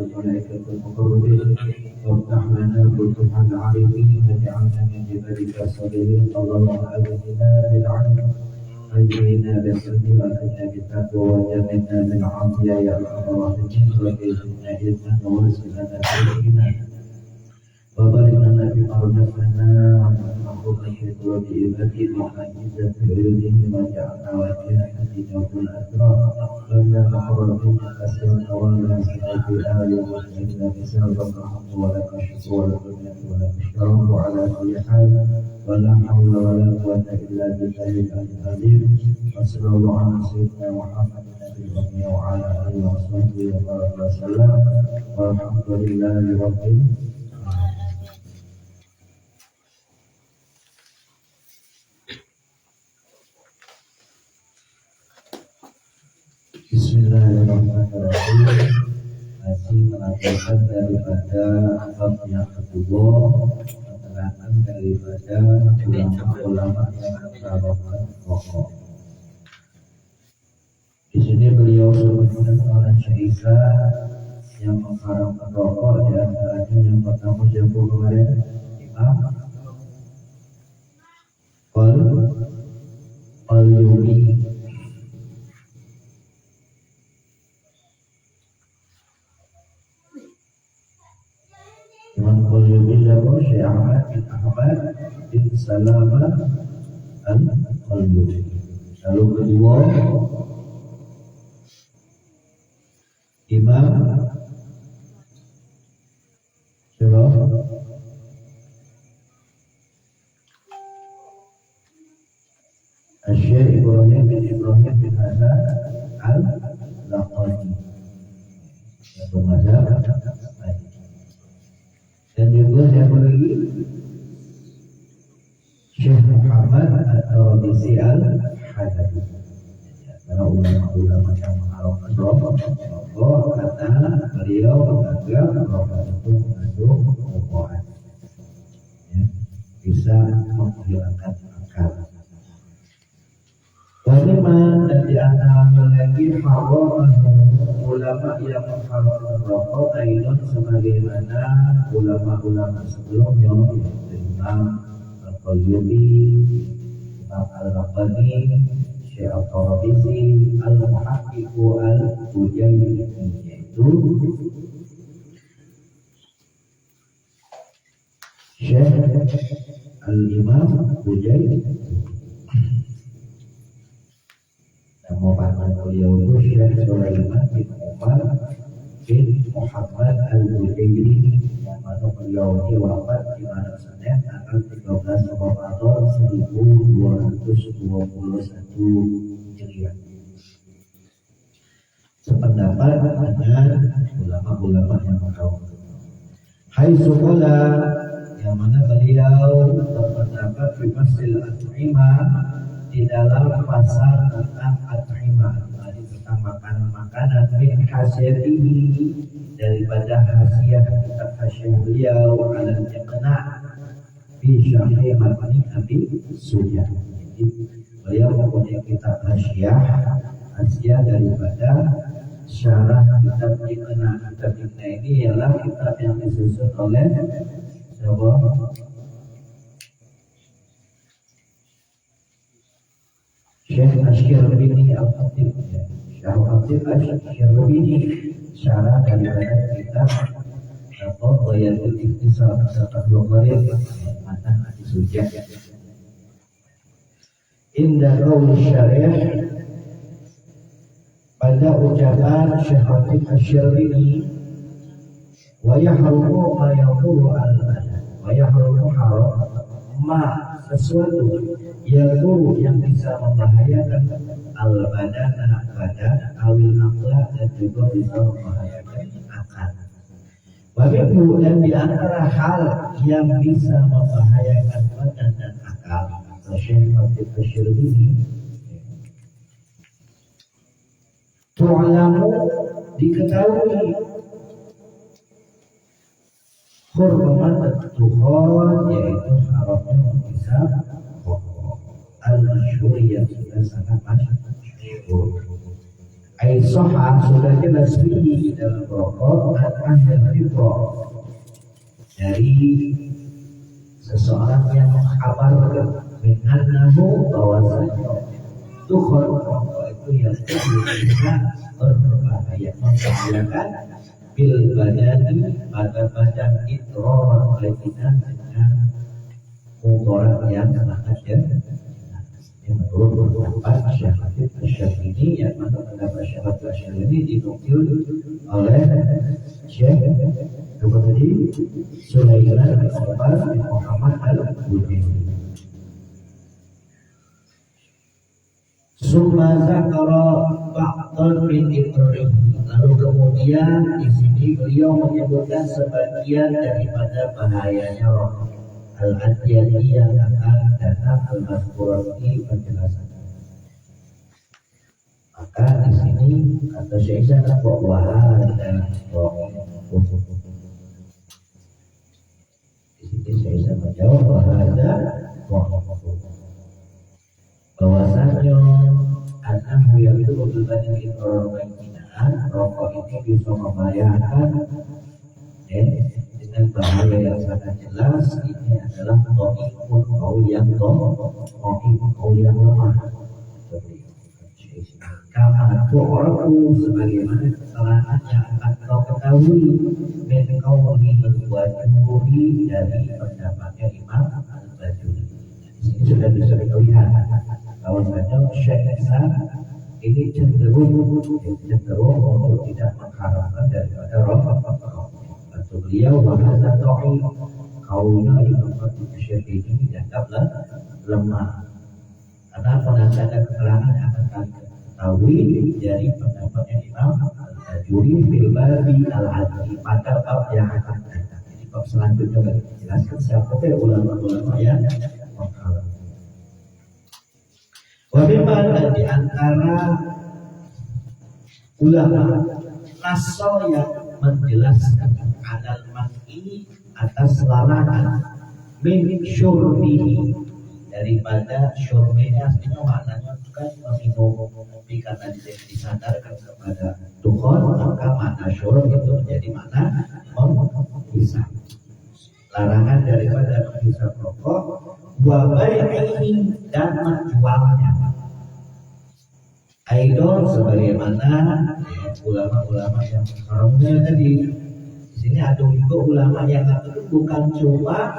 الملائكة المقربين وافتح لنا فتوح العارفين واجعلنا من عبادك الصالحين اللهم أغننا بالعلم أجرنا بالصدق وأغننا بالتقوى وجنبنا بالعافية يا أرحم الراحمين وجعلنا علما وارزقنا توفيقنا وبارك لنا فيما رزقنا وارزقنا الشكر بعبادك وحجزا في عيونهم واجعلنا واجعلنا في جوف الأسرار وإنا مقربين كسر ولا في آل وإنا بسبب الحق ولك الشكر ولك النعم ولك الشرف على كل حال ولا حول ولا قوة إلا بالله العلي العظيم وصلى الله على سيدنا محمد النبي وعلى آله وصحبه وبارك وسلم والحمد لله رب العالمين. Bismillahirrahmanirrahim. Masih melanjutkan daripada bab yang kedua, keterangan daripada ulama-ulama yang menerapkan rokok. Di sini beliau sebutkan oleh Syekh Isa yang mengharamkan rokok, di antaranya yang pertama siapa kemarin? Imam Al-Yumi. Imam Al-Yumi siapa? Syekh Ahmad bin Ahmad bin Salamah Al-Yumi. Lalu kedua Imam siapa? Syekh Ibrahim bin Hasan Al-Laqani yang bermazhab Maliki. Dan juga siapa lagi? Syekh Muhammad At-Tarabisi Al-Hadabi. Karena ulama-ulama yang mengharamkan rokok, kata beliau menganggap rokok itu mengandung rokokan, bisa menghilangkan akal. Bagaimana dan di antaranya lagi haram ulama yang mengharamkan rokok, aidon sebagaimana ulama-ulama sebelumnya yaitu Imam Al-Qayyumi, Imam Al-Laqani, Syekh Al-Tarabisi, Al-Muhaqqiqu Al-Bujaili, yaitu Syekh Al-Imam Bujaili. Nama panjang beliau itu Syekh Sulaiman bin Umar bin Muhammad Al-Bujaili, yang mana beliau ini wafat di mana Senin tanggal 13 Ramadan 1221 Hijriah. Sependapat dengan ulama-ulama yang mengkaumkan. Hai Sukola, yang mana beliau berpendapat di Masjid At-Ta'imah di dalam pasal tentang At-Ta'imah, tentang makanan-makanan min hasyatihi, daripada hasiah kitab hasiah beliau alam iqna' fi syarhi matni Abi Sufyan. Jadi beliau mempunyai kitab hasiah daripada syarah kitab iqna'. Kitab iqna' ini ialah kitab yang disusun oleh sebuah Syekh Asy-Syarbini Al-Khatib, Syekh Al-Khatib Asy-Syarbini, syarah daripada kitab atau Ghayatul Ikhtisar Saqatul Gharib matan hadis hujjah. Inda qaul syarih, pada ucapan Syekh Khatib Asy-Syarbini, wa yahrumu ma yadurru al-badan, wa yahrumu haram ma sesuatu yang bisa membahayakan al-badana badan awil akhlak, dan juga bisa membahayakan akal. Wabibu, dan di antara hal yang bisa membahayakan badan dan akal, Syekh Khatib Asy-Syarbini, tu'lamu, diketahui, hurmat Tuhan, yaitu haramnya menghisap rokok al-masyhur yang sudah sangat masyhur. Aisyah sudah jelas di dalam rokok dari seseorang yang mengkabarkan mengenai bahwasanya Tuhan itu yang bisa berbahaya membahayakan bil badani pada badan idror kaitan dengan mudarat yang sangat yang menurut pendapat Syafii yang mana pendapat Syafii ini dinukil oleh Syekh Tadi Sulaiman bin Muhammad al-Bukhari. Summa zakara ba'dhan min ibrahim. Lalu kemudian di sini beliau menyebutkan sebagian daripada bahayanya roh al-adiyani yang akan datang al-mazkurati penjelasan. Maka di sini kata Syekh Isa bahwa ada di sini saya bisa menjawab bahwa bahwasanya anahu yang itu berbanding orang binaan rokok ini bisa membahayakan dengan bahaya yang sangat jelas. Ini adalah dhaifun kau yang lemah. Karena tu'rafu sebagaimana kesalahan yang akan kau ketahui dan kau membuat jumhuri dari pendapatnya Imam Al-Bajuri. Di sini sudah bisa terlihat bahwasanya Syekh Isa ini cenderung untuk tidak mengharapkan daripada roh. Atau beliau bahasa dhaif kaunya Imam Al-Bajuri ini dianggaplah lemah. Karena penasihat keterangan akan tahu dari pendapatnya Imam Al-Bajuri fil babi al-adli pada bab yang akan datang. Jadi bab selanjutnya akan dijelaskan siapa ulama-ulama yang menghalang. Wabimana dan di antara ulama nasol yang menjelaskan adal mati atas larangan min syurbihi daripada syurbihi artinya maknanya bukan meminum kopi karena disadarkan kepada Tuhan, maka makna syurb itu menjadi makna menghisap. Larangan daripada menghisap rokok, wa bai'ihi dan menjualnya. Aidon sebagaimana ulama-ulama yang haramnya tadi. Di sini ada juga ulama yang bukan cuma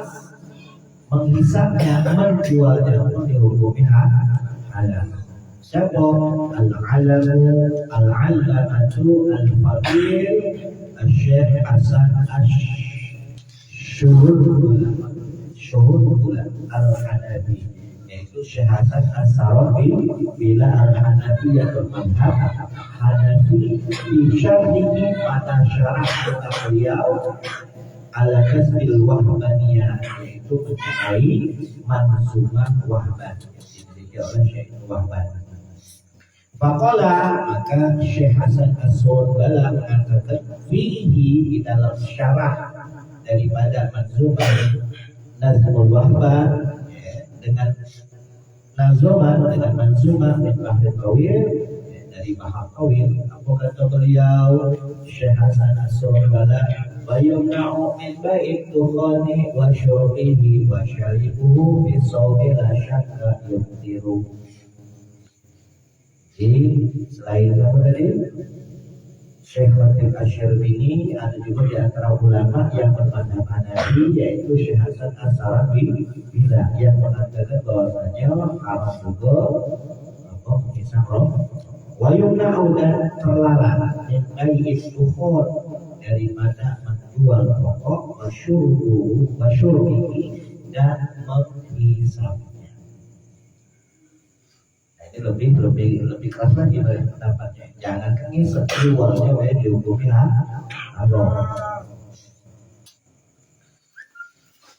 menghisapnya, menjualnya pun dihukumi halal. Siapa? Al-alamatu al-fadil Syekh Hasan Ash-Syuhud al-Hanafi, yaitu Syekh Hasan As-Sarabi bila al-Hanafiyatul Madhab Hanafi di syarhihi pada syarah kitab beliau ala kasbil wahbaniyah, yaitu mengenai mansumah wahban yang dimiliki oleh Syekh Wahban. Faqala, maka Syekh Hasan As-Surabi mengatakan fihi di dalam syarah daripada manzumah Nazmul Wahban dengan manzumah min Bahri Qawil dari Bahar Qawil. Apa kata beliau Syekh Hasan As-Surabi? Wa yumna'u min bai'id dukhani wa syurbihi wa syaribuhu bi sawmi la syakka yuftiru. Jadi selain apa tadi Syekh Latif Asy-Syarbini, ada juga di antara ulama yang bermadzhab Hanafi yaitu Syekh Hasan As-Sarabi bila yang mengatakan bahwasanya haram juga apa mengisap roh. Wa yumna'u dan terlarang min bai'id dukhon daripada menjual rokok, wasyurbihi dan menghisapnya. Lebih keras lagi dari pendapatnya. Jangan ngisep, jualnya dihukumi haram.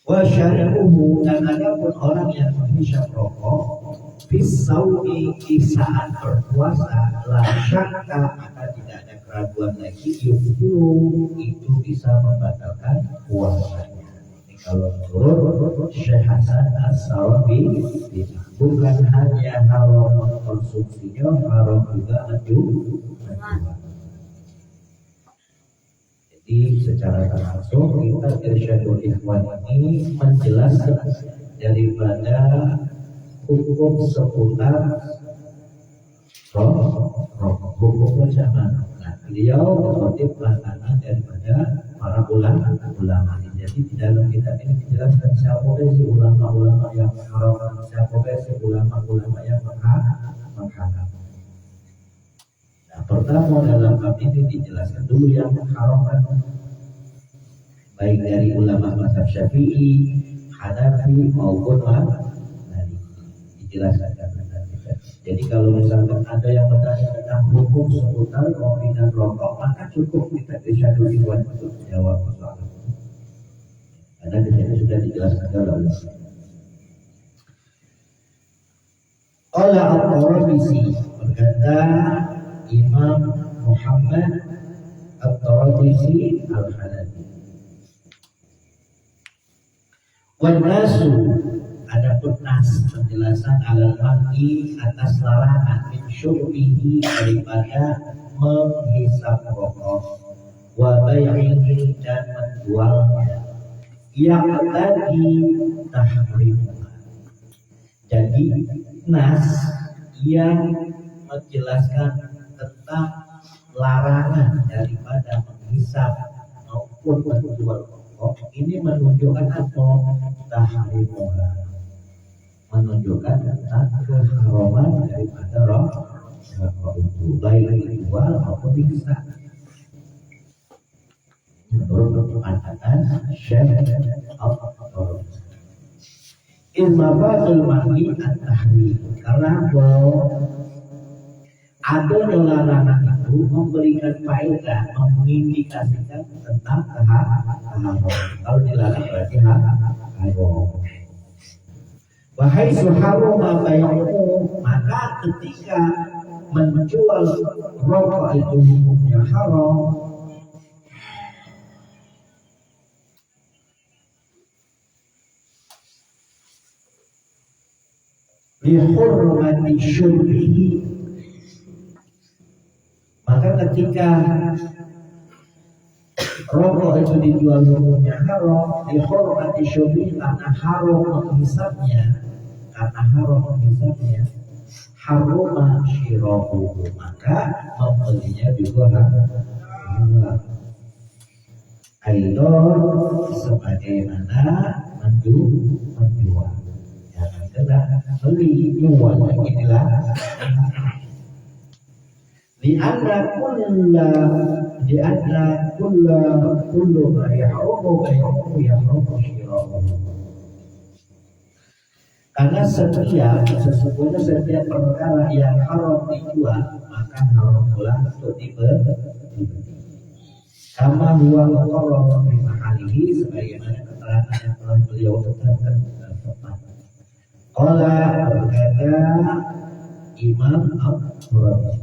Wa syaribuhu, dan ada pun orang yang menghisap rokok fisauni di saat berpuasa la syakka, maka tidak ada keraguan lagi yuftiru, itu bisa membatalkan puasanya. Kalau menurut Syekh Hasan As-Sarabi bukan hanya haram mengkonsumsinya, haram juga menjual. secara langsung kita irsyadul ikhwan ini menjelaskan daripada hukum seputar hukum zaman. Nah, beliau mengutip pandangan daripada para ulama ini. Jadi di dalam kitab ini dijelaskan siapa sih ulama-ulama yang mengharamkan, siapa sih ulama-ulama yang mengharamkan. Nah, pertama dalam bab ini dijelaskan dulu yang mengharamkan, baik dari ulama mazhab Syafi'i, Hanafi maupun Maliki, dijelaskan. Jadi kalau misalkan ada yang bertanya tentang hukum seputar kopi dan rokok, maka cukup kita irsyadul ikhwan untuk jawab soal. Karena di sini sudah dijelaskan dalam. Qala at-Tarabisi, berkata Imam Muhammad at-Tarabisi al-Hanafi. Wan nasu, adapun nas penjelasan al-maki atas larangan min syurbihi daripada menghisap rokok wa bai'ihi dan menjualnya yang tadi tahrimah. Jadi nas yang menjelaskan tentang larangan daripada menghisap maupun menjual rokok ini menunjukkan apa? Tahrimah, menunjukkan tentang keharaman daripada rokok itu, baik dijual maupun dihisap. Menurut pandangan Syekh Al-Qurtubi, ilmabatul mahni at-tahrim, karena adanya larangan itu memberikan faedah, mengindikasikan tentang keharaman. Kalau dilarang berarti haram. Wahai suharoma bayangmu, maka ketika menjual rokok itu hukumnya haram. Lihurmati syurbihi, maka ketika rokok itu dijual hukumnya haram, dihormati syurbihi, karena haram menghisapnya, haruma syirahu, maka membelinya juga haram. Aidon sebagaimana menjual, jangan kena beli jual, inilah kullu ma yahrumu syirahu. Karena sesungguhnya setiap perkara yang haram dijual, maka haram pula untuk dibeli. Kama huwa muqarrar fi mahalihi, sebagaimana keterangan yang telah beliau tetapkan dalam tempat. Qala, berkata Imam Al-Qurtubi,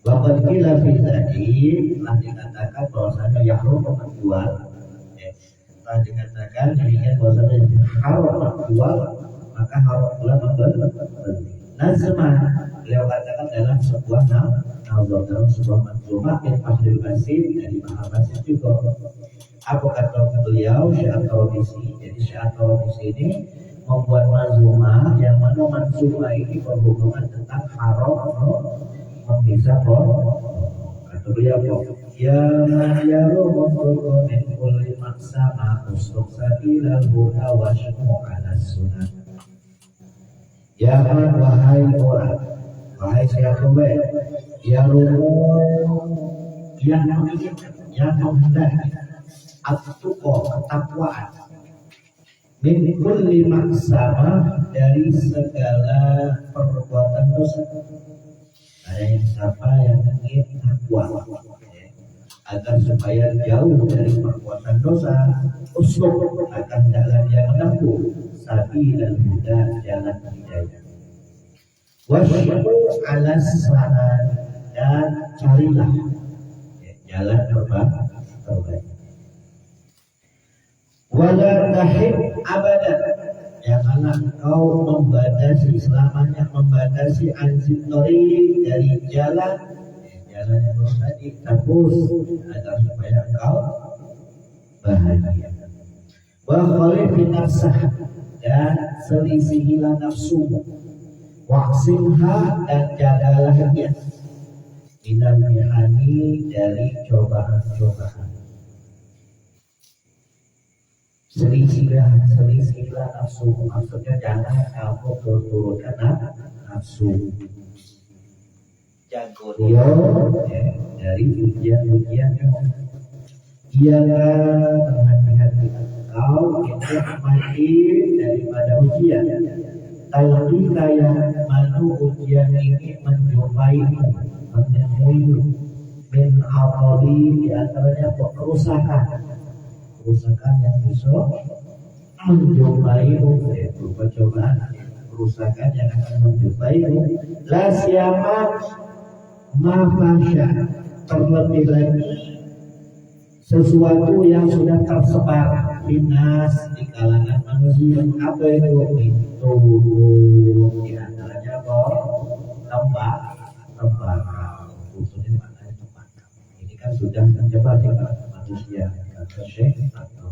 waqad qila fi dzalik, telah dikatakan bahwasanya yahrum menjual, telah dikatakan demikian bahwasanya haram menjual, maka haram pula membeli. Nazman, beliau katakan dalam sebuah nazar, dalam sebuah manzumah min Fahril Basit, dari Maha Basit juga. Apa kata beliau? Syekh At-Tarabisi. Jadi Syekh At-Tarabisi ini membuat manzumah yang mana manzumah ini berhubungan tentang haram menghisap rokok. Kata beliau, ya man yarumu min kulli maksama ustuk sabilal huda wa syumu ala sunnah. Ya man, wahai orang, wahai siapa yarumu, yang menginginkan, yang menghendaki at-tuqa, ketakwaan, min kulli maksama, dari segala perbuatan dosa. Ada yang siapa yang ingin takwa, agar supaya jauh dari perbuatan dosa, usluk, akan jalan yang menempuh sabilal huda, jalan hidayah. Wasyuku ala sana, dan carilah jalan terbaik. Wala tahib abadan, janganlah kau membatasi selamanya, membatasi anjitori dari jalan jalannya Rasul tadi terus agar supaya engkau bahagia. Wa khalif nafsah, dan selisihilah nafsumu, waqsimha, dan jagalah dia minal mihani, dari cobaan-cobaan. Selisihilah nafsu, maksudnya jangan kamu turunkan nafsu. Jago dia dari ujian-ujiannya. Ialah berhati-hati engkau itu mati daripada ujian. Talqika yang manu ujian ini menjumpaimu, menemuimu, min awali, di antaranya kerusakan yang bisa menjumpaimu, yaitu percobaan, kerusakan yang akan menjumpaimu. La siyama mafasya, terlebih lagi sesuatu yang sudah tersebar binas di kalangan manusia. Apa itu? Itu di antaranya tembakau. Ini kan sudah tersebar di kalangan manusia. Kata Syekh atau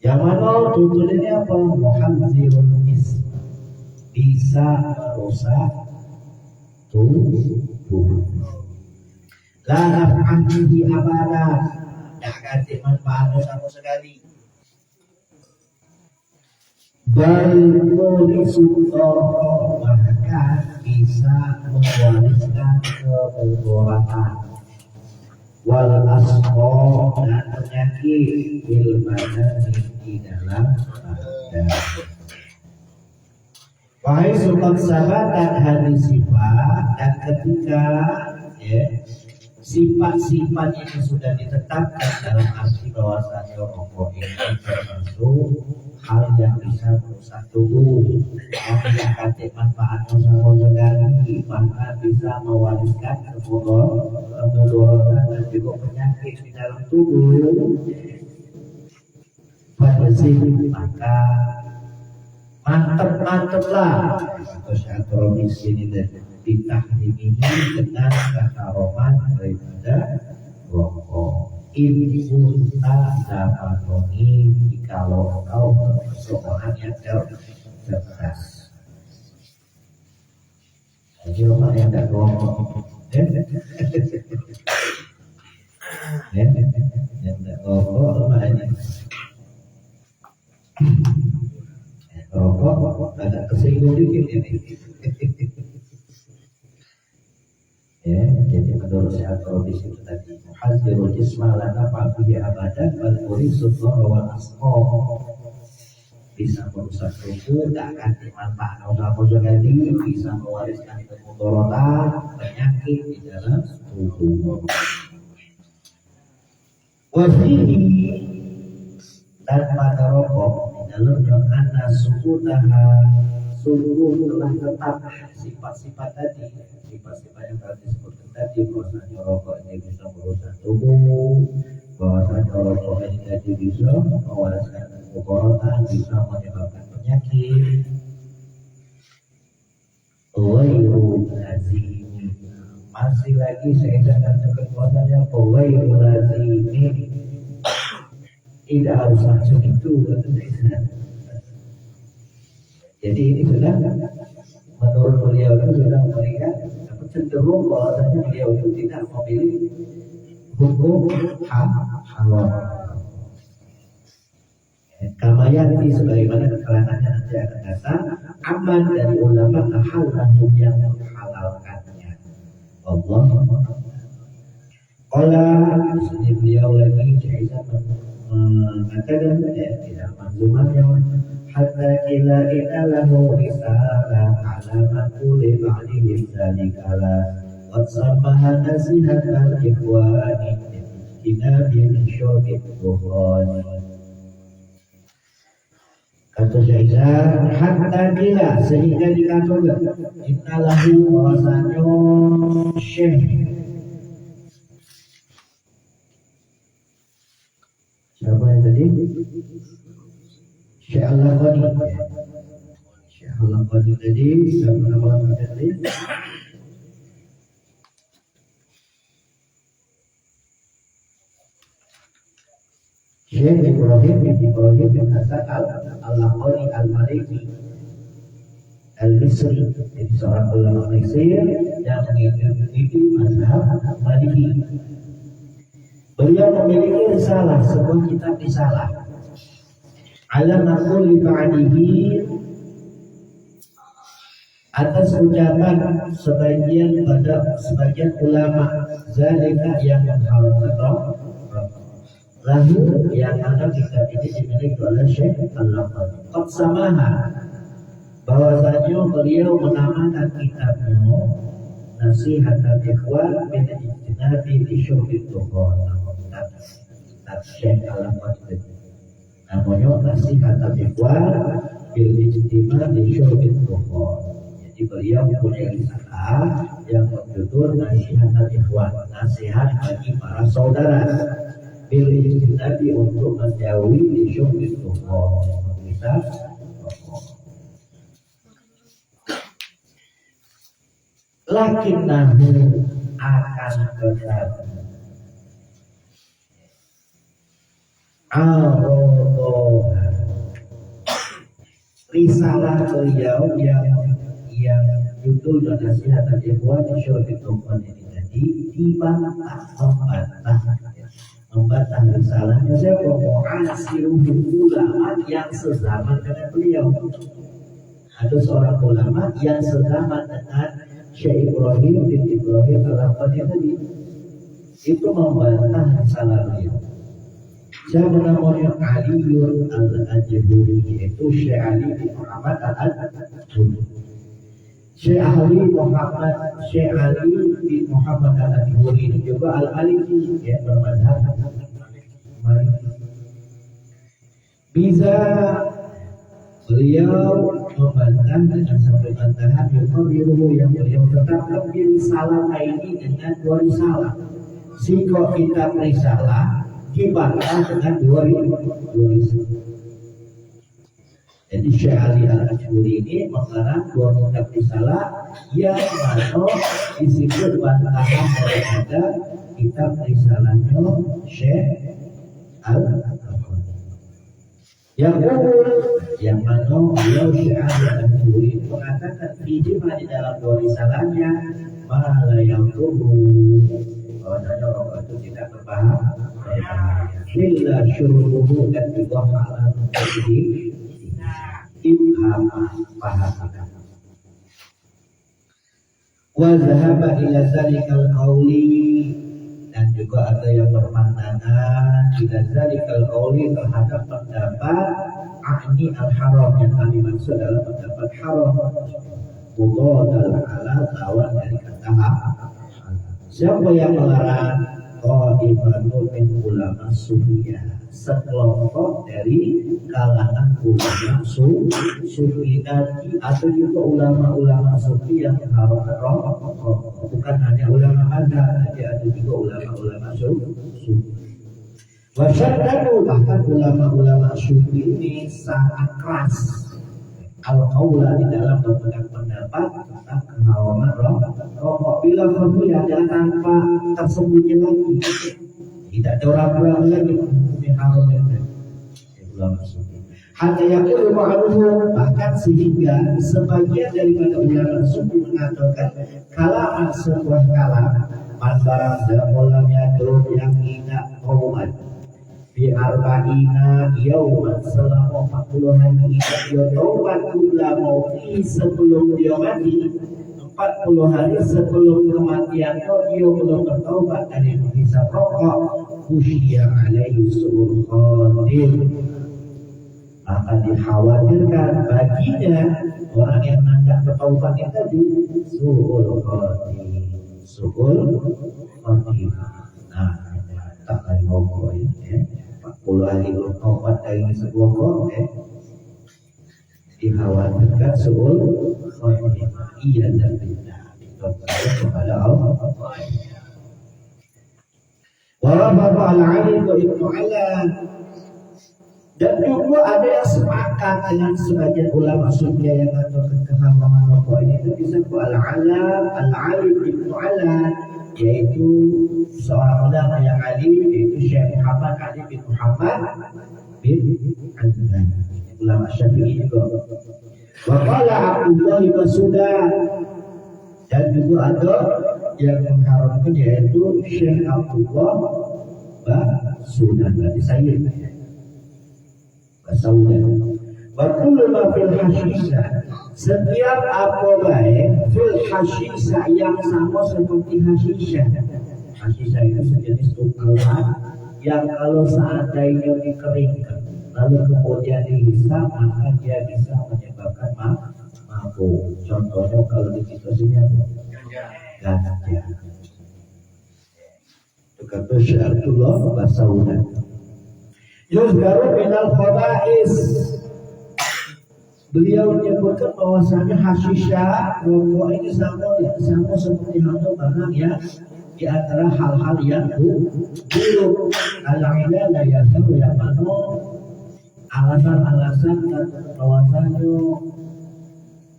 yang mana tutur ini apa? Muhammadzirul is, bisa merusak tubuh. La naf'an bihi abadan, tidak akan manfaat sama sekali. Balmulisutoh, bahkan bisa mewariskan kebobrokan. Wal asqo, dan penyakit bil badan, di dalam badan. Wahai sukat sahabat dan hadis sifat, dan ketika sifat-sifat ini sudah ditetapkan dalam arti bahwasanya rokok ini termasuk hal yang bisa merusak tubuh, yang tidak manfaat sama sekali, bahkan bisa mewariskan kemudaratan dan juga penyakit di dalam tubuh. Pada sini maka mantep-manteplah atau syaitan di sini dan ditahrimihi dengan keharaman daripada rokok. Ini unta dapat ini jikalau engkau seorang yang cerdas. Jadi orang yang tidak rokok, yang tidak rokok namanya rokok agak kesinggung dikit ini. Ya, jadi menurut saya kalau di situ tadi muhadzirul jisma lana fa'bihi abadan wal urisul wal asqa, bisa merusak tubuh, tak akan dimanfaatkan sama sekali, bisa mewariskan kemudaratan, penyakit di dalam tubuh. Wafihi, dan pada rokok di dalamnya anna sukutaha, sungguh telah tetap sifat-sifat tadi, sifat-sifat yang telah disebutkan tadi, bahwasanya rokok ini bisa merusak tubuh, bahwasanya rokok ini tadi bisa mewariskan kemudaratan, bisa menyebabkan penyakit. Wairu lazimi, masih lagi saya akan kekuatannya wairu lazimi, tidak harus langsung itu. Jadi ini sudah menurut beliau itu sudah memberikan cenderung bahwasanya beliau itu tidak memilih hukum halal. Kamayati sebagaimana keterangannya nanti akan datang, aman dari ulama halallahu yang menghalalkannya. Allah. Kalau di sini beliau lagi Syaitan mengatakan tidak manzumannya hatta ila lahu risalah ala kulli ba'di zalikala wa sammaha nasihat al-ikhwani kinabil syurbi bukhani. Kata Syaitan hatta ila, sehingga dikatakan innalahu bahwasanya syekh siapa yang tadi? Syekh Al-Ghani. Syekh Al-Ghani tadi siapa nama tadi? Syekh Ibrahim bin Hasan al-Laqani al-Maliki al-Misri, jadi seorang ulama Mesir yang mengikuti mazhab Maliki. Beliau memiliki risalah, sebuah kitab risalah. Ala naqul ba'dihi, atas ucapan sebagian ulama zalika yang mengharamkan lalu yang mana kitab ini dimiliki oleh Syekh Al-Laqani. Qad samaha, bahwasanya beliau menamakan kitabnya Nasihat al-Ikhwan min ijtinabi fi syurbi tuhan. Kitab Syekh Al-Laqani namanya Nasihat al-Ikhwan bil ijtinabi fi syurbi tuhan. Jadi beliau mempunyai risalah yang berjudul Nasihat al-Ikhwan, nasihat bagi para saudara bil ijtinabi untuk menjauhi di syurbi tuhan. Bisa lakinnahu akan tetapi al-rodoha, risalah beliau yang judul Nasihat al-Ikhwan fi syurbi tuhan ini jadi membantah risalahnya siapa? Mu'asiruhul ulama yang sezaman dengan beliau. Ada seorang ulama yang sezaman dengan Syekh Ibrahim bin Al-Laqani tadi, itu membantah risalah beliau. Siapa namanya? Aliun al-Ajhuri, yaitu Syekh Ali bin Muhammad al-Ajhuri. Syekh Ali bin Muhammad al-Ajhuri ini juga al-Maliki, ya, bermadzhab Maliki. Bisa beliau membantah dengan satu bantahan yang beliau tetapkan di risalah ini dengan dua risalah. Siko kitab risalah dibantah dengan dua risalah. Jadi Syekh Ali al-Ajhuri ini mengarang dua kitab risalah yang mana disebut bantahan daripada kitab risalahnya Syekh Al-Ajhuri. Yang mana beliau Syekh Ali al-Ajhuri mengatakan di dalam dua risalahnya malah yang turun, bahwasanya orang itu tidak berbahaya. Illa syuruhu dan juga halal jadi paham. Wa zahaba ila zalikal qauli, dan juga ada yang berpandangan ila zalikal qauli terhadap pendapat ahli al-haram, yang kami maksud dalam pendapat haram mudadal halal, lawan dari kata halal. Siapa yang melarang? Qa'ifatun min ulama sufiyah, sekelompok dari kalangan ulama sufi tadi, atau juga ulama-ulama sufi yang haram, bukan hanya ulama mazhab, tapi ada juga ulama-ulama sufi. Wasyadadu, bahkan ulama-ulama sufi ini sangat keras al-qaula di dalam berpegang pendapat tentang keharaman rokok bila perbuatan adalah tanpa tersembunyi lagi, tidak ada ragu-ragu lagi menghukumi haramnya ulama sufi. Hanya yang kedua, bahkan sehingga sebagian daripada ulama sufi mengatakan kalaman sebuah kalam barang dalamnya doa yang tidak hormat di arba'ina yauman, selama 40 hari dia taubat ulama sebelum dia mati, 40 hari sebelum kematiannya dia belum bertaubat dari menghisap rokok, khusyya alaihi su'ul khatim, akan dikhawatirkan baginya orang yang hendak bertaubat itu tadi su'ul khatim. Nah, tak akan rokok ya. 40 hari bertobat dari sebuah rokok, dikhawatirkan su'ul khatimah. Iya dan tidak ditobatkan kepada Allah. Wa rafa'a al-'alim Ibnu Ala, Dan juga ada yang sepakat dengan sebagian ulama sunnah yang mengatakan keharaman rokok ini itu disebut Al-Alim Ibnu Alan, yaitu seorang ulama yang alim, yaitu Syekh Muhammad Ali bin Muhammad bin Adnan, ulama Syafi'i juga. Waqala Abdullah bin Sudan, dan juga ada yang mengharamkan yaitu Syekh Abdullah bin Sudan, berarti saya Basaudan. Waktu ma fil hashisha, setiap apa baik fil hashisha yang sama seperti hashisha. Hashisha itu sejenis tumbuhan yang kalau seandainya dikeringkan lalu kemudian dihisap, maka dia bisa menyebabkan mabuk. Contohnya kalau di situasinya ganja. Itu kata Syekh Abdullah Basaudan. Yuzgaru minal khaba'is, beliau menyebutkan bahwasanya hashisha rokok ini sama seperti halnya barang yang di antara hal-hal yang buruk. Al-ilal yang mana alasan-alasan bahwasanya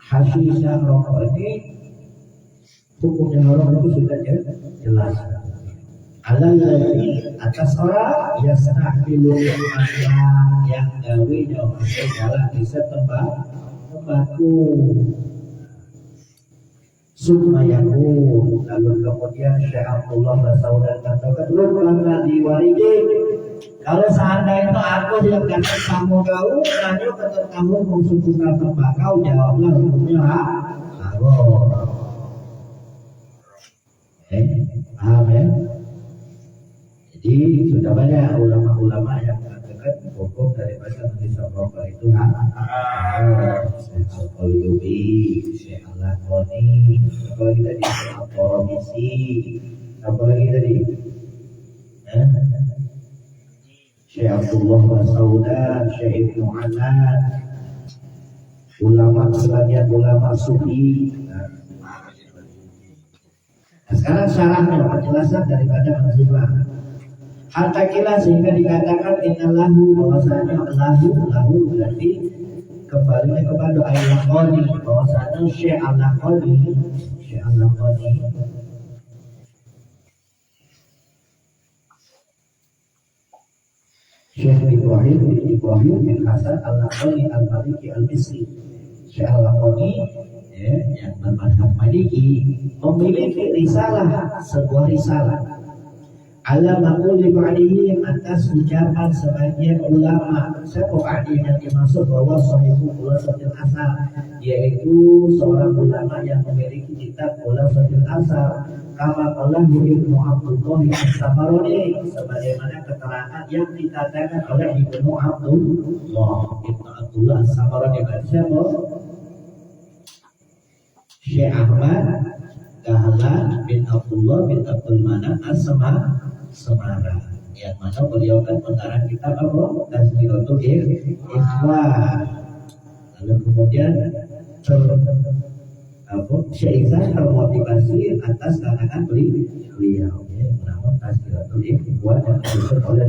hashisha rokok ini hukumnya haram itu sudah jelas. Alladzi atas orang yastahbilu yang gawinya segala bisa tembakau Sumayaku. Lalu kemudian Syekh Abdullah Basaudan katakan, rupanya diwariji, kalau seandainya itu aku yang datang kamu kau nanya kata kamu mau suka tembakau, jawablah hukumnya haram. Paham ya? Jadi sudah banyak ulama-ulama yang mengatakan hukum daripada menghisap rokok itu haram. Syekh Al-Qulubi, Syekh Al-Qani, apalagi tadi Syekh Al-Qarabisi, apalagi tadi Syekh Abdullah Basaudan, Syekh Ibnu Alan, ulama sebagian ulama sufi. Nah, sekarang syarahnya penjelasan daripada manzumah. Hatta kila sehingga dikatakan innalahu, bahwasanya lahu berarti kembalinya kepada Al-Qani, bahwasanya Syekh Al-Qani Syekh Ibrahim bin Hasan Al-Qani Al-Maliki Al-Misri. Syekh Al-Qani yang bermadzhab Maliki memiliki sebuah risalah ala maquli ba'dihim, atas ucapan sebagian ulama. Siapa ba'di yang dimaksud bahwa sahibu khulasatil asar, yaitu seorang ulama yang memiliki kitab khulasatil asar, kama qala Ibnu Abdullah As-Samarani, sebagaimana keterangan yang dikatakan oleh Ibnu Abdullah As-Samarani. Siapa? Syekh Ahmad Dahlan bin Abdullah bin Abdul Manaf As-Semarang, yang mana beliau kan mengarang kitab apa? Tazkiratul Ikhwan. Lalu kemudian Syekh Isa termotivasi atas karangan beliau, bernama Tazkiratul Ikhwan yang ditulis oleh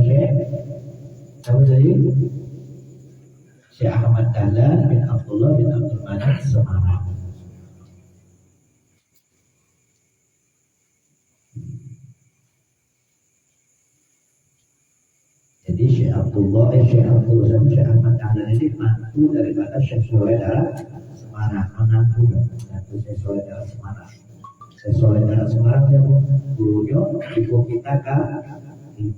Syekh Ahmad Dahlan bin Abdullah bin Abdul Manaf Semarang. Jadi Syekh Ahmad Dahlan ini mantu daripada Syekh Soledara Semarang, menantu Syekh Soledara Semarang. Syekh Soledara Semarang dia gurunya ibu kita ini.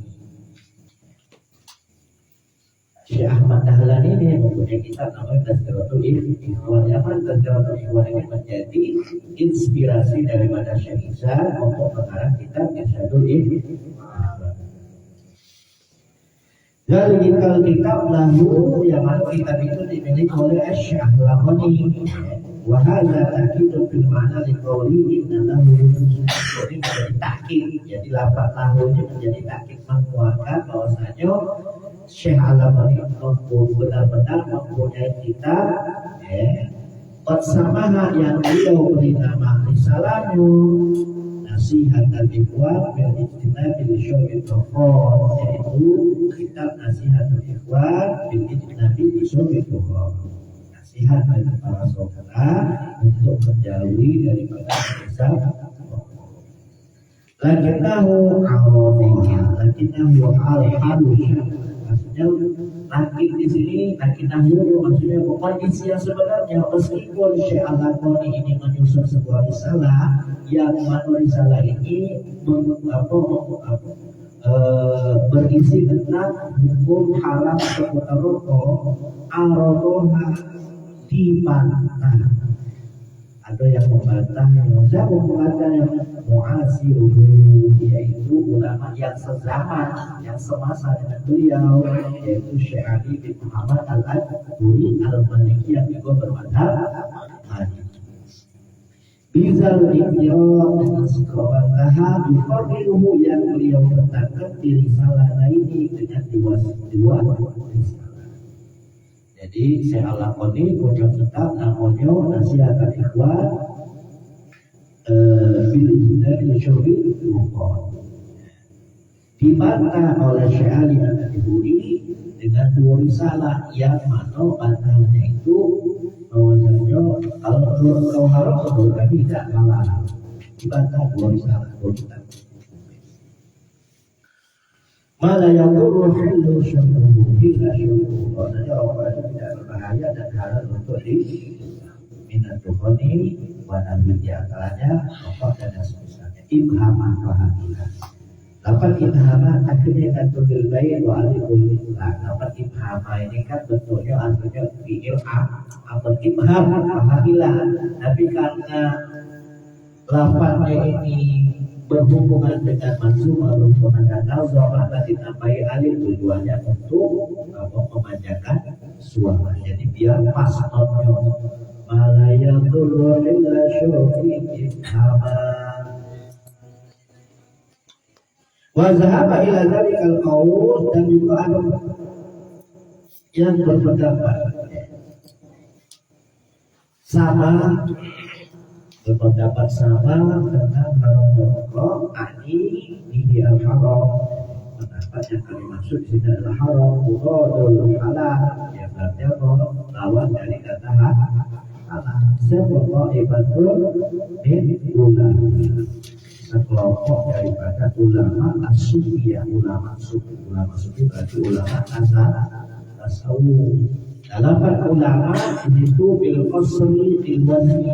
Syekh Ahmad Dahlan ini mempunyai kitab namanya Tazkiratul Ikhwan. Tazkiratul Ikhwan ini menjadi inspirasi daripada Syekh Isa untuk mengarang kitab Irsyadul Ikhwan. Dari kitab lahu, yang mana kitab itu dimiliki oleh Syekh Al-Qani. Wa hadza ta'kidun fil ma'na li qawli inna lahu. Jadi menjadi takkid, jadi lafaz lahunya menjadi takkid, menguatkan bahwasanya Syekh Al-Qani benar-benar mempunyai kitab qad samaha yang beliau beri nama risalahnya. Nah, nasihat al-ikhwan bil ijtinabi li syurbil bukhar, yaitu kitab nasihat al-ikhwan bil ijtinabi li syurbil bukhar, nasihat bagi para saudara untuk menjauhi daripada hisab. Lakinnahu al-halus, maksudnya lakin di sini lakinnahu maksudnya kondisi yang sebenarnya, meskipun Syekh Al-Albani ini menyusun sebuah risalah yang mana risalah ini berisi tentang hukum haram seputar rokok, al-rokoha dibantah. Ada yang membantah, yang membantah yang mu'asiruhu, yaitu ulama yang sezaman, yang semasa dengan beliau, yaitu Syekh Ali bin Muhammad Al-Adburi Al-Maliki yang juga bermadhab Maliki. Bizal iktiraf dengan sikap bantahan yufarriduhu yang beliau letakkan di risalah ini dengan dua risalah. Jadi Syekh Al-Albani punya kitab namanya Nasihat al-Ikhwan bil ijtinabi li syurbil bukhar, dibantah oleh Syekh Ali Al-Adburi dengan dua risalah yang mana bantahnya itu bahwasanya kalau haram boleh tidak malah dibantah dua risalah, dua kitab. Mala yaqulu hillu syurbuhu illa syurbuhu, artinya rokok itu tidak berbahaya dan halal untuk minat dukhani wa nabi, diantaranya rokok dan semisalnya. Ibhamah fahamilah. Lapan ibhamah akhirnya kan tudil baik wa alihul itlaq. Lapan ibhamah ini kan bentuknya artinya fi'il apa ibham fahamilah, tapi karena lapannya ini berhubungan dengan mansumah, berhubungan dengan nazar, maka ditambahi alif, tujuannya untuk memanjakan suara. Jadi biar pas notnya. Malaya turun illa syufi ibhama. Wa zahaba ila zalikal qaul, dan juga ada yang berpendapat sama tentang haramnya rokok, ini al-haram. Pendapat yang kami maksud di sini adalah haram muradul halal, yang berarti lawan dari kata halal. Sebuah ibadah min ulama, sekelompok daripada ulama as-sufiyah, ulama sufi berarti ulama tasawuf. Dalam ulama itu bil qasri bil wazni,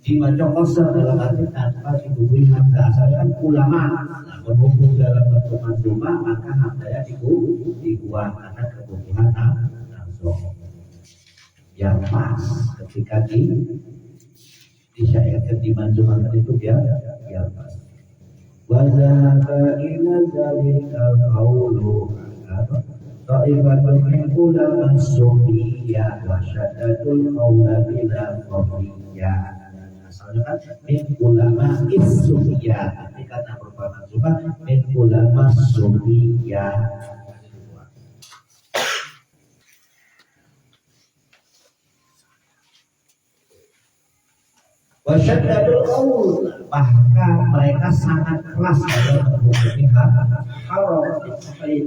dibaca qasar dalam arti tanpa diberi hamzah. Asalnya kan ulama, nah berhubung dalam bentuk manzumah maka hamzahnya dibuang karena kebutuhan nazar yang pas ketika disyairkan di manzumah itu biar pas. Wa zahaba ila zalikal qawlu ta'ifatun min ulama sufiyah wa syaddatul qawla bila qawliyah. Asalnya kan min ulama is-sufiyah, tapi karena merupakan manzumah min ulama sufiyah. Wa syaddatul qawl, bahkan mereka sangat keras dalam menghukumi haram sampai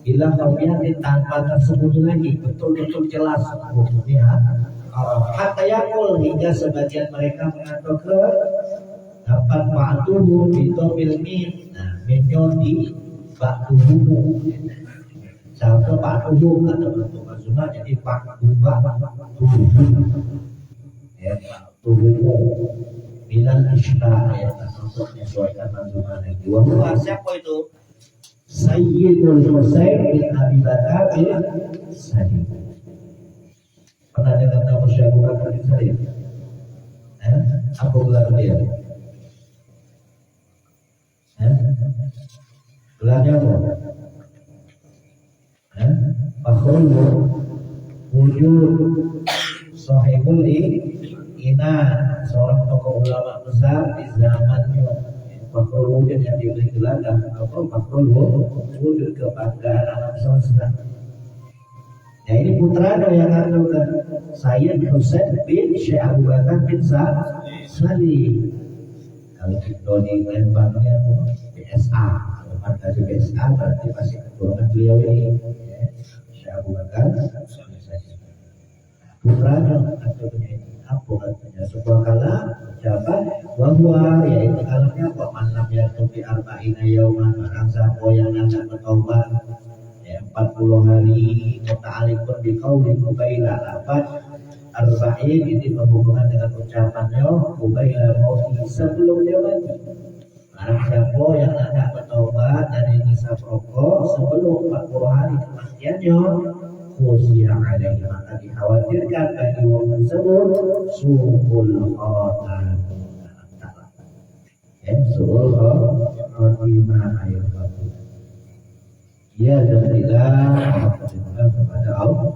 bila qawliyah tanpa tersembunyi lagi, betul-betul jelas menghukumi haram. Hatta yakul, hingga sebagian mereka mengatakan dapat ba'duhu bitomil mim. Nah, mimnya di ba'duhu, sampai ba'duhu kata bentuk manzumah, jadi ba'duhu ya, ba'duhu bilan ishtah ya, untuk menyesuaikan manzumah lagi. Wah, siapa itu? Sayyidul Husain bin Abi Bakar bin Sadiq. Pernah dengar nama Syekh Abu Bakar bin Sadiq? Apa gelar dia? Gelarnya apa? Fakhrul wujud sahibul iman, seorang tokoh ulama besar di zamannya. Fakhrul wujud yang diberi gelar apa? Fakhrul wujud, kebanggaan alam semesta. Nah, ini putranya yang adalah Sayyid Husain bin Syekh Abu Bakar bin Sadiq. Kalau itu di Lembangnya BSA, kalau markas BSA berarti masih keturunan beliau ini. Syekh Abu Bakar putranya atau apa katanya sebuah kala ucapan bahwa yaitu kalamnya apa manam yang tubi arba'ina yauman barang siapa yang nak bertaubat 40 hari muta'alliqun bi qaulin ubaila lapat arba'in ini berhubungan dengan ucapannya ubaila mauti sebelum dia mati. Barang siapa yang nak bertaubat dari nisab rokok sebelum 40 hari kematiannya khusyah alaihi maka dikhawatirkan bagi orang tersebut su'ul khotimah. Su'ul khotimah ayat ya dan tidak kepada Allah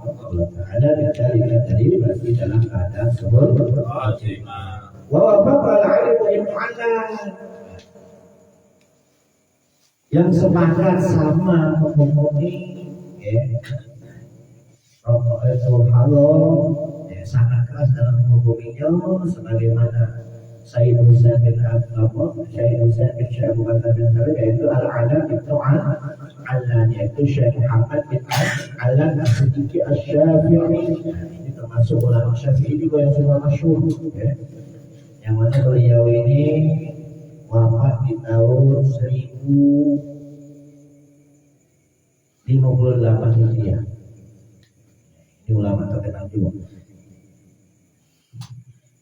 Ta'ala mencari tadi berarti dalam keadaan su'ul khotimah. Wa wafaqal alimu imhanan yang sepakat sama menghukumi rokok itu haram, sangat keras dalam menghukuminya sebagaimana Sayyid Husain bin Syekh Abu Bakar bin Salim yaitu Al-Ala bin Al-Lan yaitu Syekh Muhammad bin Al-Lan As-Siddiqi Asy-Syafi'i. Ini termasuk ulama Syafi'i juga yang sudah masyhur, yang mana beliau ini wafat di tahun 1058 Hijriah. Ini ulama terkenal juga.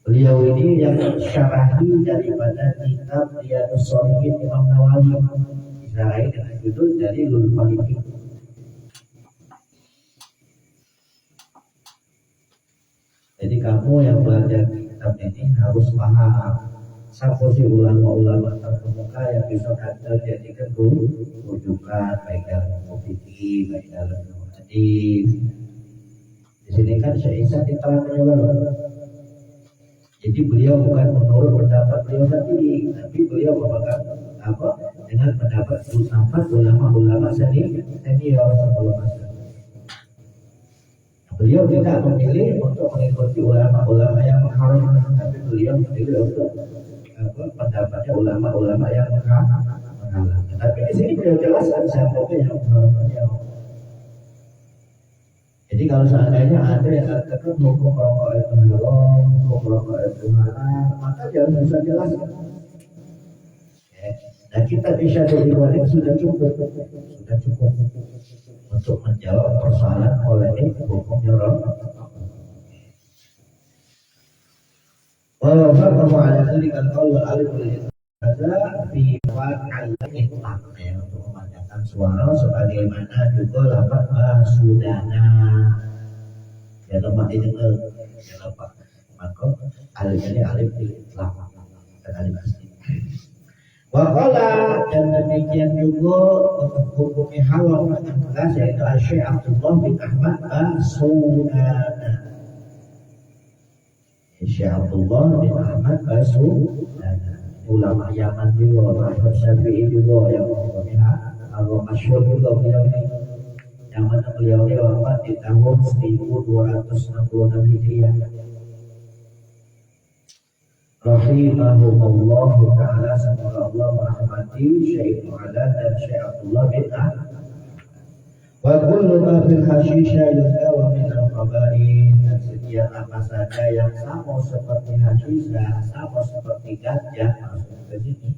Beliau ini yang syarahi daripada kitab Riyadhus Shalihin Imam Nawawi, disyarahi dengan judul Dalilul Falihin. Jadi kamu yang belajar kitab ini harus paham siapa sih ulama-ulama terkemuka yang bisa kita jadikan rujukan baik dalam fikih, baik dalam hadis. Di sini kan Syekh Isa diterangkan juga. Jadi beliau bukan menurut pendapat beliau sendiri, tapi beliau memegang dengan pendapat ulama-ulama senior sebelum masa. Beliau tidak memilih untuk mengikuti ulama-ulama yang mengharamkan, tapi beliau memilih untuk pendapatnya ulama-ulama yang mengharamkan. Tapi di sini beliau jelaskan siapa yang mengharamkannya. Jadi kalau seandainya ada yang katakan hukum rokok itu haram, hukum rokok itu haram, maka dia harus bisa jelaskan. Dan kita bisa dari sudah cukup untuk menjawab persoalan polemik hukumnya rokok. Walaupun ada tadi kan kalau alif ada di al-itlaq untuk memanjangkan suara sebagaimana juga lafaz basudana ya tempat ini ya lafaz maka alif ini alif itlaq dan alif asli. Waqala dan demikian juga untuk hukumnya haram dengan tegas yaitu Syekh Abdullah bin Ahmad Basudana. Syekh Abdullah bin Ahmad Basudana ulama Yaman juga, ulama Syafi'i juga yang masyhur juga beliau ini. Yang mana beliau ini wafat di tahun 1266 Hijriah. Rahimahumullah ta'ala, semoga Allah merahmati Syekh Mu'alan dan Syekh Abdullah bin Ahmad. Wa kullu ma fil hashisha yuzkaru min al-qabain, dan setiap apa saja yang sama seperti hashisha, sama seperti ganja, maksudnya ke sini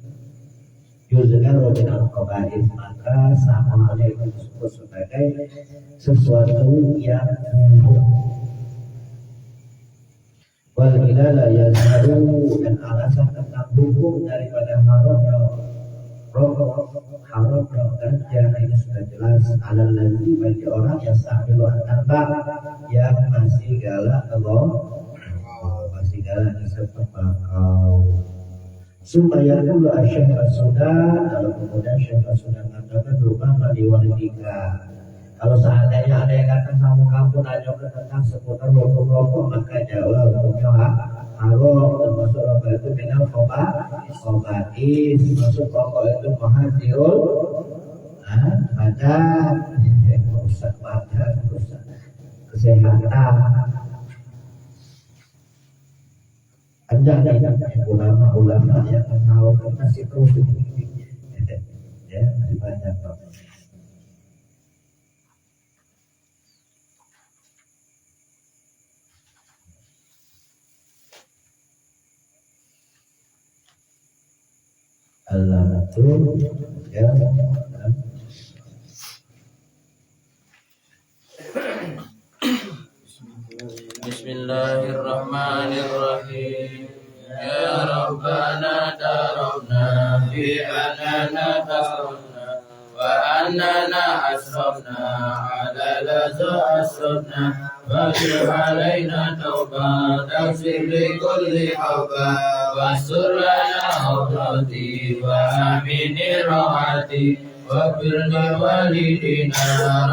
yuzkaru min al-qabain, maka sama halnya itu disebut sebagai sesuatu yang buruk. Wal ilala yazharu, dan alasan tentang hukum daripada haramnya rokok, haramnya ganja ini sudah jelas. Alal ladzi, bagi orang yang sambil tanpa yang masih galak masih galak isap tembakau. Supaya dulu Syekh Sudan, lalu kemudian Syekh Sudan mengatakan rumah maliwalidika. Kalau seandainya ada yang datang sama kamu nanya tentang seputar hukum rokok, maka jawab hukumnya haram, termasuk rokok itu minal khobaith, termasuk rokok itu muhadirul badan, merusak badan, merusak kesehatan. panjang ulama-ulama yang menawarkan masih terus ya masih banyak Pak. Al-Matul ya. Bismillahirrahmanirrahim. Ya Rabbana tarabna fi anana tasrafna wa annana asrafna ala laza asrafna wa alayna tawba taghfir li kulli hawba wastur lana awrati wa amini rawati واغفر لوالدينا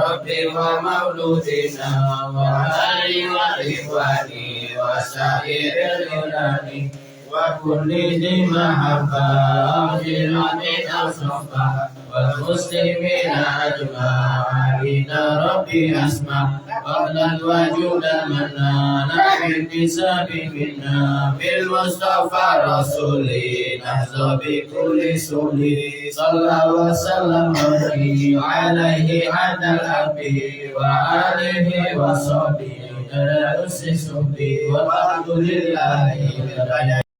ربي ومولودنا وأهلي وإخواني وسائر اليونان وكل ذي محبة أغفر من أصنفه والمسلمين أجمعين ربي أسمع قبلا وجودا منان بالكساب منا بالمصطفى رسولي نحظى بكل سولي صلى وسلم ربي عليه عند الأبي وآله وصحبه لا أسس به والحمد لله